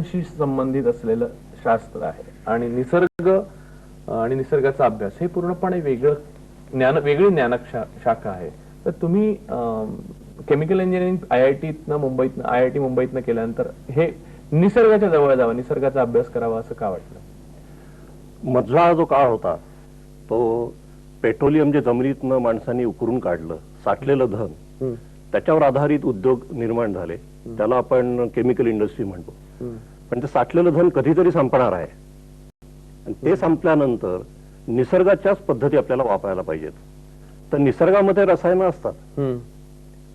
निसर्गाशी संबंधित असलेलं शास्त्र आहे आणि निसर्ग आणि निसर्गाचा अभ्यास हे पूर्णपणे वेगळी ज्ञान शाखा आहे. तर तुम्ही केमिकल इंजिनिअरिंग आयआयटी मुंबईतनं केल्यानंतर हे निसर्गाच्या जवळ जावं, निसर्गाचा अभ्यास करावा असं का वाटलं? मधला जो काळ होता तो पेट्रोलियम जे जमिनीतनं माणसांनी उकरून काढलं, साठलेलं धन, त्याच्यावर आधारित उद्योग निर्माण झाले, त्याला आपण केमिकल इंडस्ट्री म्हणतो. पण ते साठलेलं धन कधीतरी संपणार आहे आणि ते संपल्यानंतर निसर्गाच्याच पद्धती आपल्याला वापरायला पाहिजेत. तर निसर्गामध्ये रसायनं असतात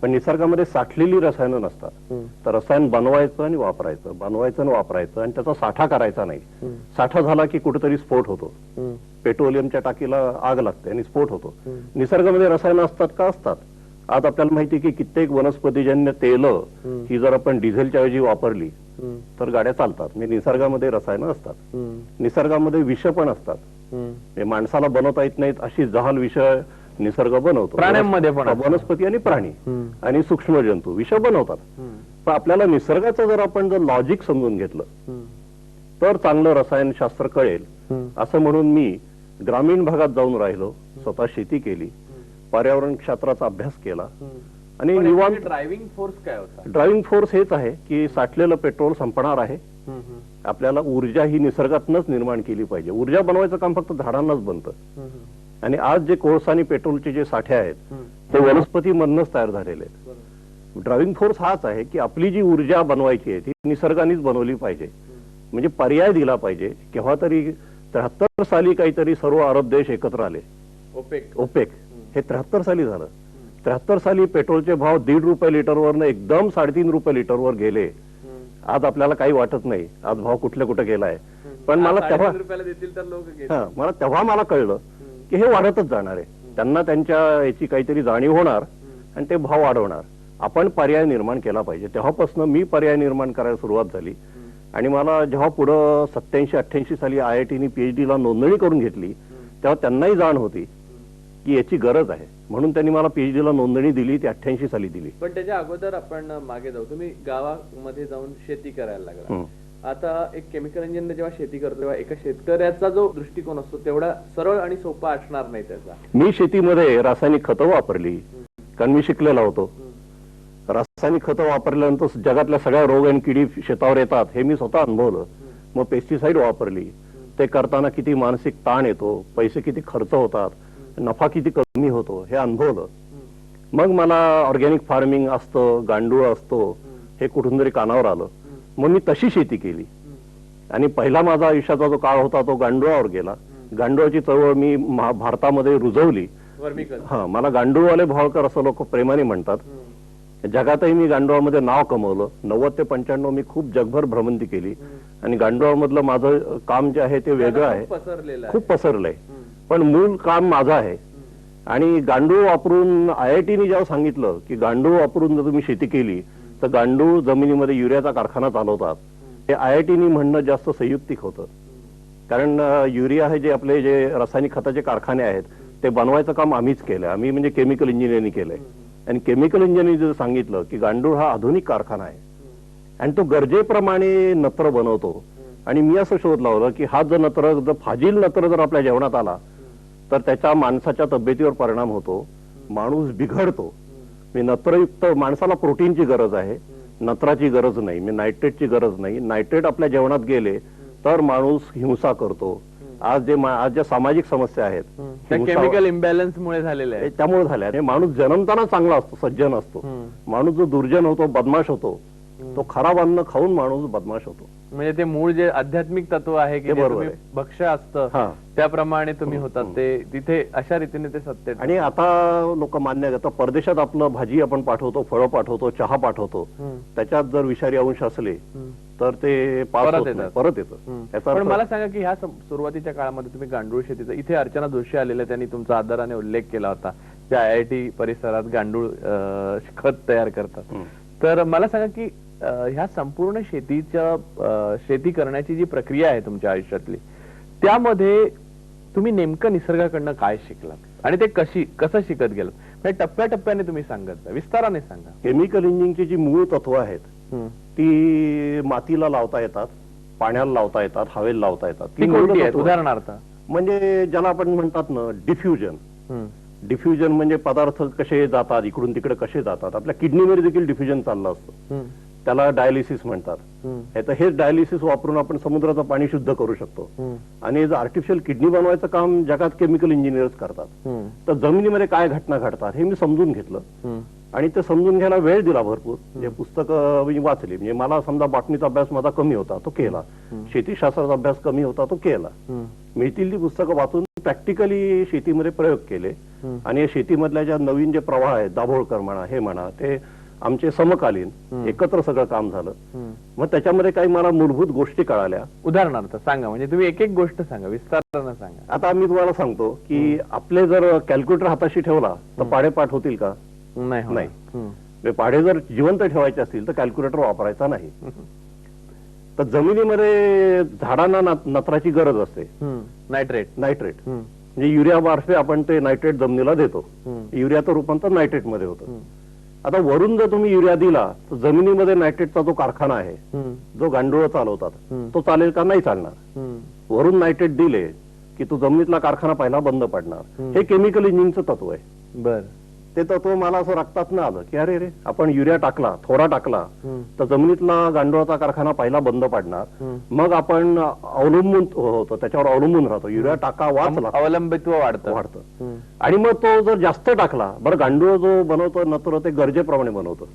पण निसर्गामध्ये साठलेली रसायनं नसतात. तर रसायन बनवायचं आणि वापरायचं, बनवायचं आणि वापरायचं आणि त्याचा साठा करायचा नाही. साठा झाला की कुठेतरी स्फोट होतो, पेट्रोलियमच्या टाकीला आग लागते आणि स्फोट होतो. निसर्गामध्ये रसायनं असतात का? असतात. आज आपल्याला माहिती की कित्येक वनस्पतीजन्य तेल ही जर आपण डिझेलच्या ऐवजी वापरली तर गाड्या चालतात. म्हणजे निसर्गामध्ये रसायनं असतात. निसर्गामध्ये विष पण असतात. माणसाला बनवता येत नाहीत अशी जहाल विष निसर्ग बनवतो. प्राण्यांमध्ये पण वनस्पती आणि प्राणी आणि सूक्ष्म जंतू विष बनवतात. पण आपल्याला निसर्गाचं जर आपण जर लॉजिक समजून घेतलं तर चांगलं रसायनशास्त्र कळेल. असं म्हणून मी ग्रामीण भागात जाऊन राहिलो, स्वतः शेती केली, पर्यावरण क्षेत्राचा अभ्यास केला आणि निवांत. ड्रायव्हिंग फोर्स काय होता? ड्रायव्हिंग फोर्स हेच आहे की साठलेलं पेट्रोल संपणार आहे. आपल्याला ऊर्जा ही निसर्गातूनच निर्माण केली पाहिजे. ऊर्जा बनवायचं काम फक्त झाडांनाच बनतं आणि आज जे कोळसा आणि पेट्रोलचे जे साठे आहेत ते वनस्पतीमधूनच तयार झालेले आहेत. ड्रायव्हिंग फोर्स हाच आहे की आपली जी ऊर्जा बनवायची आहे ती निसर्गानेच बनवली पाहिजे. म्हणजे पर्याय दिला पाहिजे. केव्हा तरी 73 साली काहीतरी सर्व अरब देश एकत्र आले, ओपेक. हे 73 साली झालं. 73 साली पेट्रोलचे भाव ₹1.5 लिटरवरनं एकदम ₹3.5 लिटरवर गेले. आज आपल्याला काही वाटत नाही आज भाव कुठे गेलाय. पण मला तेव्हा मला कळलं की हे वाढतच जाणार आहे. त्यांना त्यांच्या याची काहीतरी जाणीव होणार आणि ते भाव वाढवणार. आपण पर्याय निर्माण केला पाहिजे. तेव्हापासून मी पर्याय निर्माण करायला सुरुवात झाली आणि मला जेव्हा पुढं 87-88 साली IITनी PhD ला नोंदणी करून घेतली तेव्हा त्यांनाही जाण होती की याची गरज आहे. म्हणून त्यांनी मला PhD ला नोंदणी दिली, ती 88 साली दिली. पण त्याच्या अगोदर आपण मागे जाऊ. तुम्ही गावामध्ये जाऊन शेती करायला लागला. आता एक केमिकल इंजिनियर जेव्हा शेती करतो तेव्हा एका शेतकऱ्याचा जो दृष्टिकोन असतो तेवढा सरळ आणि सोपा असणार नाही त्याचा. मी शेतीमध्ये रासायनिक खतं वापरली कारण मी शिकलेला होतो. रासायनिक खतं वापरल्यानंतर जगातल्या सगळ्या रोग आणि किडी शेतावर येतात हे मी स्वतः अनुभवलं. मग पेस्टिसाइड वापरली. ते करताना किती मानसिक ताण येतो, पैसे किती खर्च होतात, नफा किती कमी होतो हे अनुभवलं. मग मला ऑर्गॅनिक फार्मिंग असतं, गांडूळ असतो हे कुठून तरी कानावर आलं. मग मी तशी शेती केली आणि पहिला माझा आयुष्याचा जो काळ होता तो गांडुळावर गेला. गांडुळाची चळवळ मी भारतामध्ये रुजवली. मला गांडूळवाले भावकर असं लोक प्रेमाने म्हणतात. जगातही मी गांडुळामध्ये नाव कमवलं. 90 ते 95 मी खूप जगभर भ्रमंती केली आणि गांडुळामधलं माझं काम जे आहे ते वेगळं आहे, खूप पसरलंय. पण मूळ काम माझं आहे. आणि गांडूळ वापरून IITनी जेव्हा सांगितलं की गांडूळ वापरून जर तुम्ही शेती केली तर गांडूळ जमिनीमध्ये युरियाचा कारखाना चालवतात, हे IITनी म्हणणं जास्त संयुक्तिक होतं. कारण युरिया हे जे आपले जे रासायनिक खताचे कारखाने आहेत ते बनवायचं काम आम्हीच केलंय. आम्ही म्हणजे केमिकल इंजिनिअरिंग केलंय. आणि केमिकल इंजिनिअरिंग जर सांगितलं की गांडूळ हा आधुनिक कारखाना आहे आणि तो गरजेप्रमाणे नत्र बनवतो. आणि मी असं शोध लावलं की हा जर नत्र जर फाजील नत्र जर आपल्या जेवणात आला तर त्याच्या माणसाच्या तब्येतीवर परिणाम होतो, माणूस बिघडतो. मी नत्रयुक्त माणसाला प्रोटीनची गरज आहे, नत्राची गरज नाही, मी नायट्रेटची गरज नाही. नायट्रेट आपल्या जेवणात गेले तर माणूस हिंसा करतो. आज ज्या सामाजिक समस्या आहेत केमिकल इम्बॅलन्स मुळे झालेल्या आहेत, त्यामुळे झाल्या. माणूस जन्मताना चांगला असतो, सज्जन असतो. माणूस जो दुर्जन होतो, बदमाश होतो, तो खराब अन्न खाऊन माणूस बदमाश होतो. म्हणजे ते मूळ जे आध्यात्मिक तत्व आहे की भक्ष्य असतं त्याप्रमाणे तुम्ही होतात ते तिथे अशा रीतीने ते सत्य. आणि आता लोक मान्य करतात. परदेशात आपलं भाजी आपण पाठवतो, फळं पाठवतो, चहा पाठवतो, त्याच्यात जर विषारी अंश असले तर ते परत येतं. पण मला सांगा की ह्या सुरुवातीच्या काळामध्ये तुम्ही गांडूळ शेतीचा, इथे अर्चना जोशी आलेल्या त्यांनी तुमचा आदराने उल्लेख केला होता, जे IIT परिसरात गांडूळ खत तयार करतात. तर मला सांगा की ह्या संपूर्ण शेती करण्याची जी प्रक्रिया आहे तुमच्या आयुष्यातली, त्यामध्ये तुम्ही नेमकं निसर्गाकडनं काय शिकलात आणि ते कसं शिकत गेलात? म्हणजे टप्प्याटप्प्याने तुम्ही सांगत जा, विस्ताराने सांगा. केमिकल इंजिनिअरिंगची जी मूळ तत्व आहेत ती मातीला लावता येतात, पाण्याला लावता येतात, हवेला लावता येतात. ती कोणती आहेत उदाहरणार्थ? म्हणजे ज्याला आपण म्हणतात ना डिफ्युजन. डिफ्युजन म्हणजे पदार्थ कसे जातात, इकडून तिकडे कसे जातात. आपल्या किडनीमध्ये देखील डिफ्युजन चाललं असतं, त्याला डायलिसिस म्हणतात. हेच डायलिसिस वापरून आपण समुद्राचं पाणी शुद्ध करू शकतो. आणि आर्टिफिशियल किडनी बनवायचं काम जगात केमिकल इंजिनियर्स करतात. तर जमिनीमध्ये काय घटना घडतात हे मी समजून घेतलं आणि ते समजून घ्यायला वेळ दिला भरपूर. म्हणजे पुस्तकं मी वाचली. म्हणजे मला समजा बॉटनीचा अभ्यास माझा कमी होता, तो केला. शेतीशास्त्राचा अभ्यास कमी होता, तो केला. मिळतील ती पुस्तकं वाचून प्रॅक्टिकली शेतीमध्ये प्रयोग केले आणि शेतीमधल्या ज्या नवीन जे प्रवाह आहेत, दाभोळकर म्हणा, हे म्हणा, ते आमचे समकालीन एकत्र सगळं काम झालं. मग त्याच्यामध्ये काही मला मूलभूत गोष्टी कळाल्या. उदाहरणार्थ सांगा, म्हणजे तुम्ही एक एक गोष्ट सांगा, विस्तारानं सांगा. आता मी तुम्हाला सांगतो की आपले जर कॅल्क्युलेटर हाताशी ठेवला तर पाढे पाठ होतील का? नाही. पाढे जर जिवंत ठेवायचे असतील तर कॅल्क्युलेटर वापरायचा नाही. तर जमिनीमध्ये झाडांना नत्राची गरज असते. नायट्रेट म्हणजे युरिया मार्फे आपण ते नायट्रेट जमिनीला देतो. युरियाचं रूपांतर नायट्रेट मध्ये होतं. आता वरून जर तुम्ही युरिया दिला तर जमिनीमध्ये नायट्रेटचा जो कारखाना आहे, जो गांडूळ चालवतात, तो चालेल का? नाही चालणार. वरून नायट्रेट दिले की तो जमिनीतला कारखाना पहिला बंद पडणार. हे केमिकल इंजिनचं तत्व आहे. बर. ते तत्व मला असं रक्तात ना आलं की अरे रे, आपण युरिया टाकला, थोडा टाकला तर जमिनीतला गांडुळाचा कारखाना पहिला बंद पडणार. मग आपण अवलंबून होतो, त्याच्यावर अवलंबून राहतो. युरिया टाका, वाचला, अवलंबित्व वाढतं. आणि मग तो जर जास्त टाकला, बरं गांडूळ जो बनवतो नत्र, ते गरजेप्रमाणे बनवतो.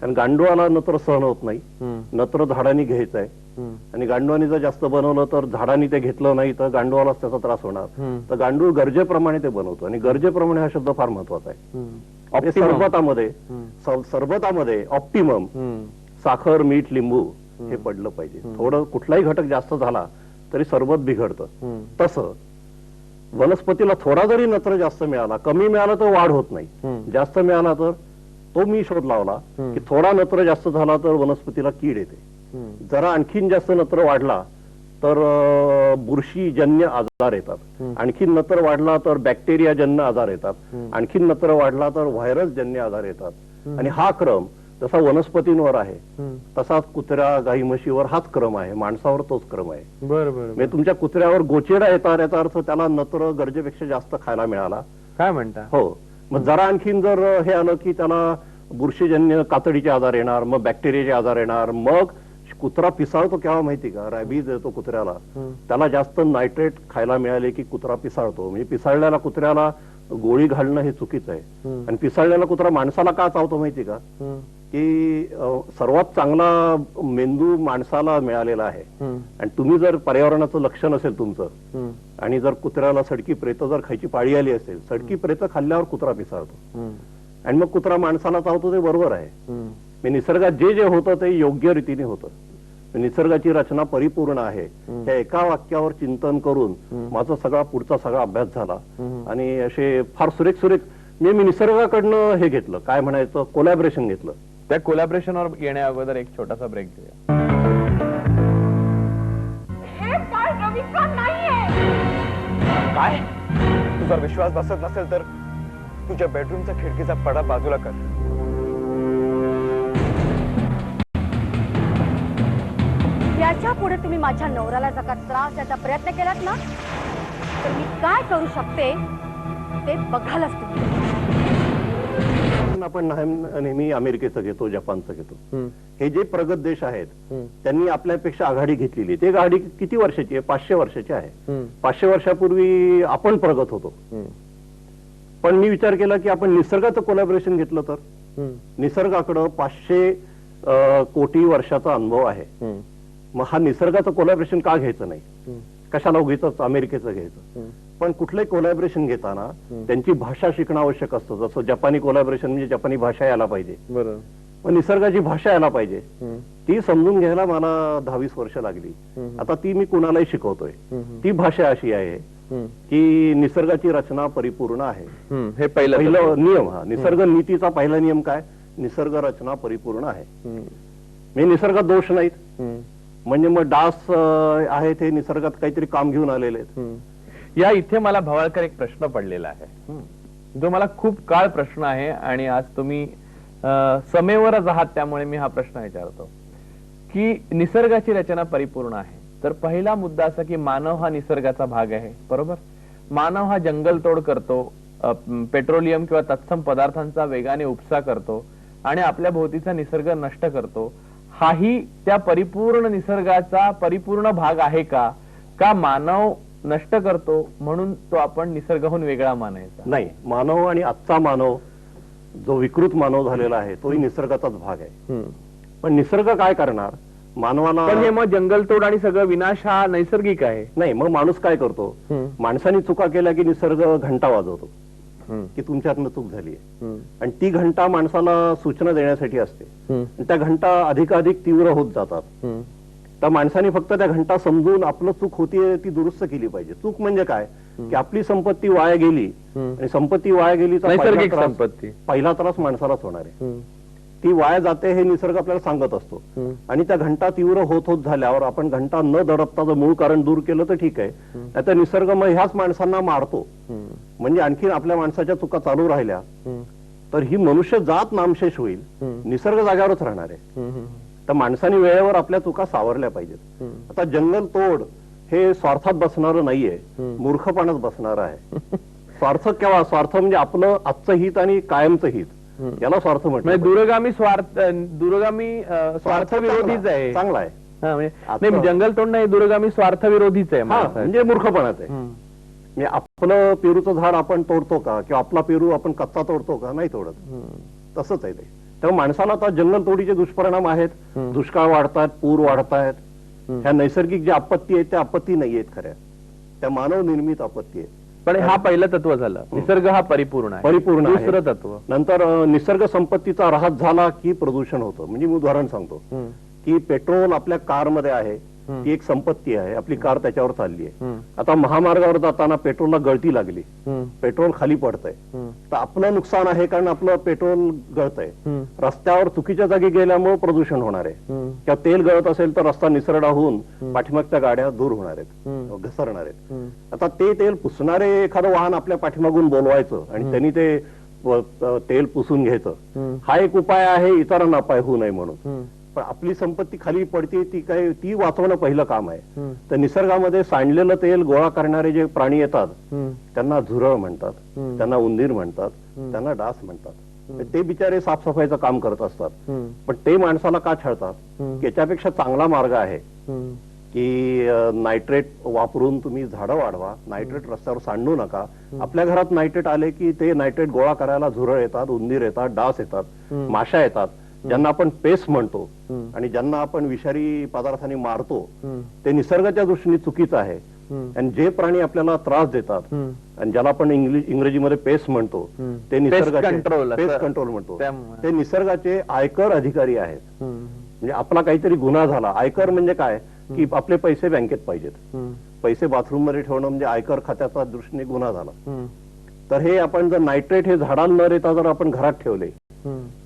कारण गांडुळाला नत्र सहन होत नाही. नत्र झाडांनी घ्यायचंय आणि गांडुळाने जर जास्त बनवलं तर झाडांनी ते घेतलं नाही तर गांडुळालाच त्याचा त्रास होणार. तर गांडूळ गरजेप्रमाणे ते बनवतो. आणि गरजेप्रमाणे हा शब्द फार महत्वाचा आहे. सरबतामध्ये ऑप्टिमम साखर, मीठ, लिंबू हे पडलं पाहिजे. थोडं कुठलाही घटक जास्त झाला तरी सरबत बिघडतं. तसं वनस्पतीला थोडा जरी नत्र जास्त मिळाला, कमी मिळाला तर वाढ होत नाही, जास्त मिळाला तर, तो मी शोध लावला की थोडा नत्र जास्त झाला तर वनस्पतीला कीड येते. जरा आणखीन जास्त नत्र वाढला तर बुरशीजन्य आजार येतात. आणखीन नत्र वाढला तर बॅक्टेरियाजन्य आजार येतात. आणखीन नत्र वाढला तर व्हायरसजन्य आजार येतात. आणि हा क्रम जसा वनस्पतींवर आहे तसाच कुत्र्या, गाई, म्हशीवर हाच क्रम आहे. माणसावर तोच क्रम आहे. बरोबर. म्हणजे तुमच्या कुत्र्यावर गोचेडा येतात, याचा अर्थ त्याला नत्र गरजेपेक्षा जास्त खायला मिळाला. काय म्हणता? हो. मग जरा आणखीन जर हे आलं की त्याला बुरशीजन्य कातडीचे आजार येणार, मग बॅक्टेरियाचे आजार येणार. मग कुत्रा पिसाळतो केव्हा माहिती का? रॅबीज येतो कुत्र्याला. त्याला जास्त नायट्रेट खायला मिळाले की कुत्रा पिसाळतो. म्हणजे पिसाळलेल्या कुत्र्याला गोळी घालणं हे चुकीचं आहे. आणि पिसाळलेला कुत्रा माणसाला का चावतो माहिती का? की सर्वात चांगला मेंदू माणसाला मिळालेला आहे. आणि तुम्ही जर पर्यावरणाचं लक्ष नसेल तुमचं आणि जर कुत्र्याला सडकी प्रेत जर खायची पाळी आली असेल, सडकी प्रेत खाल्ल्यावर कुत्रा पिसाळतो आणि मग कुत्रा माणसाला चावतो, ते बरोबर आहे. निसर्गात जे जे होतं ते योग्य रीतीने होतं. निसर्गाची रचना परिपूर्ण आहे. त्या एका वाक्यावर चिंतन करून माझा सगळा पुढचा सगळा अभ्यास झाला. आणि असे फार सुरेख मी निसर्गाकडनं हे घेतलं, काय म्हणायचं, कोलॅबरेशन घेतलं. त्या कोलॅबरेशनवर येण्या अगोदर एक छोटासा ब्रेक घेऊया. काय? तुझा विश्वास बसत नसेल तर तुझ्या बेडरूमचा खिडकीचा पडा बाजूला कर. याच्या पुढे तुम्ही माझ्या नवऱ्याला जर का त्रास द्यायचा प्रयत्न केलात ना तर मी काय करू शकते ते बघालच तुम्ही. आपण नेहमी अमेरिकेचं घेतो, जपानचं घेतो. हे जे प्रगत देश आहेत त्यांनी आपल्यापेक्षा आघाडी घेतलेली. ते आघाडी किती वर्षाची आहे? 500 वर्षाची आहे. 500 वर्षापूर्वी आपण प्रगत होतो. पण मी विचार केला की आपण निसर्गाचं कोलॅबरेशन घेतलं तर निसर्गाकडं 500 कोटी वर्षाचा अनुभव आहे. मग हा निसर्गाचं कोलॅबरेशन का घ्यायचं नाही? कशाला उगीच अमेरिकेचं घ्यायचं? पण कुठलंही कोलॅबरेशन घेताना त्यांची भाषा शिकणं आवश्यक असतं. जसं जपानी कोलॅबरेशन म्हणजे जपानी भाषा यायला पाहिजे. मग निसर्गाची भाषा यायला पाहिजे. ती समजून घ्यायला मला 10-20 वर्ष लागली. आता ती मी कुणालाही शिकवतोय. ती भाषा अशी आहे की निसर्गाची रचना परिपूर्ण आहे. हे पहिलं नियम. हा निसर्ग नीतीचा पहिला नियम काय? निसर्ग रचना परिपूर्ण आहे. मी निसर्गात दोष नाहीत. म्हणजे मग डास आहेत हे निसर्गात काहीतरी काम घेऊन आलेले आहेत. या इथे मला भवाळकर एक प्रश्न पडलेला आहे जो मला खूप काळ प्रश्न आहे आणि आज तुम्ही समेवरच आहात त्यामुळे मी हा प्रश्न विचारतो की निसर्गाची रचना परिपूर्ण आहे, तर पहिला मुद्दा असा की मानव हा निसर्गाचा भाग आहे, बरोबर? मानव हा जंगलतोड करतो, पेट्रोलियम किंवा तत्सम पदार्थांचा वेगाने उपसा करतो आणि आपल्या भोवतीचा निसर्ग नष्ट करतो. हाही त्या परिपूर्ण निसर्गाचा परिपूर्ण भाग आहे का? का मानव नष्ट करतो म्हणून तो आपण निसर्गाहून वेगळा मानायचा? नाही, मानव आणि आजचा मानव जो विकृत मानव झालेला आहे तोही निसर्गाचाच भाग आहे. पण निसर्ग काय करणार? मानवाला पण हे मग जंगलतोड आणि सगळं विनाश हा नैसर्गिक आहे. नाही, मग माणूस काय करतो? माणसाने चुका केल्या की निसर्ग घंटा वाजवतो की तुमच्यातनं चूक झाली आहे, आणि ती घंटा माणसाला सूचना देण्यासाठी असते. आणि त्या घंटा अधिकाधिक तीव्र होत जातात. तर माणसाने फक्त त्या घंटा समजून आपलं चूक होतीये ती दुरुस्त केली पाहिजे. चूक म्हणजे काय की आपली संपत्ती वाया गेली, आणि संपत्ती वाया गेली तर नैसर्गिक संपत्ती पहिला त्रास माणसालाच होणार आहे. ती वाया जाते हे निसर्ग आपल्याला सांगत असतो. आणि त्या घंटा तीव्र होत होत झाल्यावर आपण घंटा न दडपता जर मूळ कारण दूर केलं तर ठीक आहे, नाहीतर निसर्ग मग ह्याच माणसांना मारतो. म्हणजे आणखी आपल्या माणसाच्या चुका चालू राहिल्या तर ही मनुष्य जात नामशेष होईल, निसर्ग जाग्यावरच राहणार आहे. तर माणसाने वेळेवर आपल्या चुका सावरल्या पाहिजेत. आता जंगल तोड हे स्वार्थात बसणारं नाहीये, मूर्खपणात बसणार आहे. स्वार्थ केव्हा? स्वार्थ म्हणजे आपलं आजचं हित आणि कायमचं हित, याला स्वार्थ म्हटलं. दूरगामी स्वार्थ विरोधीच आहे. चांगला आहे. नाही, जंगलतोड नाही, दूरगामी स्वार्थ विरोधीच आहे. म्हणजे मूर्खपणाच आहे. म्हणजे आपलं पेरूचं झाड आपण तोडतो का? किंवा आपला पेरू आपण कच्चा तोडतो का? नाही तोडत. तसंच आहे ते. तेव्हा माणसाला आता जंगलतोडीचे दुष्परिणाम आहेत. दुष्काळ वाढतात, पूर वाढतायत. ह्या नैसर्गिक ज्या आपत्ती आहेत त्या आपत्ती नाही आहेत खऱ्या, त्या मानव निर्मित आपत्ती आहेत. पण हा पहिलं तत्व झालं, निसर्ग हा परिपूर्ण आहे. परिपूर्ण आहे. दुसरं तत्व, नंतर निसर्ग संपत्तीचा ऱ्हास झाला की प्रदूषण होतं. म्हणजे मी उदाहरण सांगतो की पेट्रोल आपल्या कारमध्ये आहे, ती एक संपत्ती आहे, आपली कार त्याच्यावर चालली आहे. आता महामार्गावर जाताना पेट्रोलला गळती लागली, पेट्रोल खाली पडतंय, तर आपलं नुकसान आहे कारण आपलं पेट्रोल गळतंय. रस्त्यावर चुकीच्या जागी गेल्यामुळे प्रदूषण होणार आहे. किंवा तेल गळत असेल तर रस्ता निसरडा होऊन पाठीमागच्या गाड्या दूर होणार आहेत, घसरणार आहेत. आता ते तेल पुसणारे एखादं वाहन आपल्या पाठीमागून बोलवायचं आणि त्यांनी ते तेल पुसून घ्यायचं, हा एक उपाय आहे इतरांना अपाय होऊ नये म्हणून. पण आपली संपत्ती खाली पडते ती वाचवणं पहिलं काम आहे. तर निसर्गामध्ये सांडलेलं तेल गोळा करणारे जे प्राणी येतात त्यांना झुरळ म्हणतात, त्यांना उंदीर म्हणतात, त्यांना डास म्हणतात. ते बिचारे साफसफाईचं काम करत असतात. पण ते माणसाला का छळतात? याच्यापेक्षा चांगला मार्ग आहे की नायट्रेट वापरून तुम्ही झाडं वाढवा, नायट्रेट रस्त्यावर सांडू नका. आपल्या घरात नायट्रेट आले की ते नायट्रेट गोळा करायला झुरळ येतात, उंदीर येतात, डास येतात, माशा येतात, ज्यांना आपण पेस्ट म्हणतो आणि ज्यांना आपण विषारी पदार्थांनी मारतो. ते निसर्गाच्या दृष्टीने चुकीचं आहे. आणि जे प्राणी आपल्याला त्रास देतात आणि ज्याला आपण इंग्रजीमध्ये पेस्ट म्हणतो ते निसर्गाचे पेस्ट कंट्रोल म्हणतो, ते निसर्गाचे आयकर अधिकारी आहेत. म्हणजे आपला काहीतरी गुन्हा झाला, आयकर म्हणजे काय की आपले पैसे बँकेत पाहिजेत, पैसे बाथरूम मध्ये ठेवणं म्हणजे आयकर खात्याच्या दृष्टीने गुन्हा झाला. तर हे आपण जर नायट्रेट हे झाडांना न रेता जर आपण घरात ठेवले,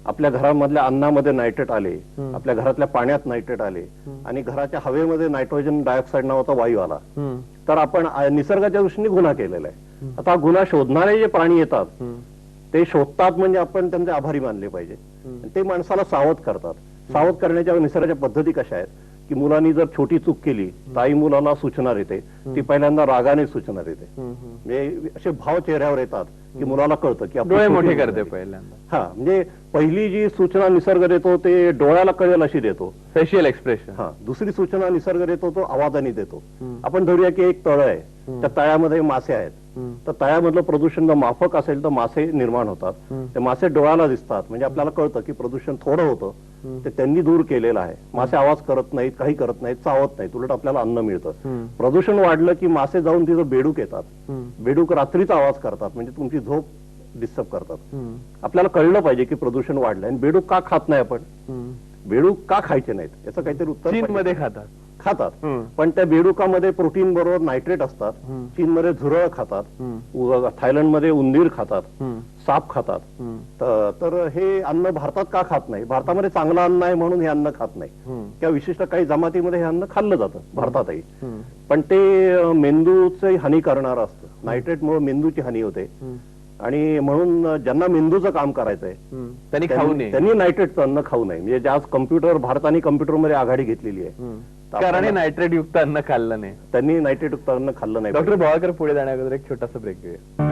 आपल्या घरामधल्या अन्नामध्ये नायट्रेट आले, आपल्या घरातल्या पाण्यात नायट्रेट आले आणि घराच्या हवेमध्ये नायट्रोजन डायऑक्साईड नावाचा वायू आला, तर आपण निसर्गाच्या दृष्टीने गुन्हा केलेला आहे. आता गुन्हा शोधणारे जे प्राणी येतात ते शोधतात म्हणजे आपण त्यांचे आभारी मानले पाहिजे. ते माणसाला सावध करतात. सावध करण्याच्या निसर्गाच्या पद्धती कशा आहेत की मुलांनी जर छोटी चूक केली तर आई मुलाला सूचना देते, ती पहिल्यांदा रागाने सूचना देते. म्हणजे असे भाव चेहऱ्यावर येतात की मुलाला कळतं की डोळे मोठे करते पहिल्यांदा. हा, म्हणजे पहिली जी सूचना निसर्ग देतो ते डोळ्याला कळेल अशी देतो, फेशियल एक्सप्रेशन. हा, दुसरी सूचना निसर्ग देतो तो आवाजाने देतो. आपण धरूया की एक तळ आहे, त्या तळ्यामध्ये मासे आहेत, तर तळ्यामधलं प्रदूषण जर माफक असेल तर मासे निर्माण होतात. ते मासे डोळ्याला दिसतात, म्हणजे आपल्याला कळतं की प्रदूषण थोडं होतं, ते त्यांनी दूर केलेलं आहे. मासे आवाज करत नाहीत, काही करत नाहीत, चावत नाहीत, उलट आपल्याला अन्न मिळतं. प्रदूषण वाढलं की मासे जाऊन तिथं बेडूक येतात, बेडूक रात्रीचा आवाज करतात, म्हणजे तुमची झोप डिस्टर्ब करतात. आपल्याला कळलं पाहिजे की प्रदूषण वाढलंय. आणि बेडूक का खात नाही आपण? बेडूक का खायचे नाहीत याचं काहीतरी उत्तर. चीनमध्ये खातात, पण त्या बेडुकामध्ये प्रोटीन बरोबर नायट्रेट असतात. चीनमध्ये झुरळ खातात, थायलंडमध्ये उंदीर खातात, साप खातात. तर हे अन्न भारतात का खात नाही? भारतामध्ये चांगलं अन्न आहे म्हणून हे अन्न खात नाही, किंवा विशिष्ट काही जमातीमध्ये हे अन्न खाल्लं जातं भारतातही. पण ते मेंदूची हानी करणारं असतं. नायट्रेटमुळे मेंदूची हानी होते. आणि म्हणून ज्यांना मेंदूचं काम करायचंय त्यांनी खाऊ नये. त्यांनी नायट्रेटचं अन्न खाऊ नये. म्हणजे आज कम्प्युटर, भारताने कम्प्युटरमध्ये आघाडी घेतलेली आहे. कारण हे नायट्रेट युक्त अन्न खाल्लं नाही. त्यांनी नायट्रेट युक्त अन्न खाल्लं नाही. डॉक्टर भवाळकर, पुढे जाण्याअगोदर एक छोटासा ब्रेक घेऊया.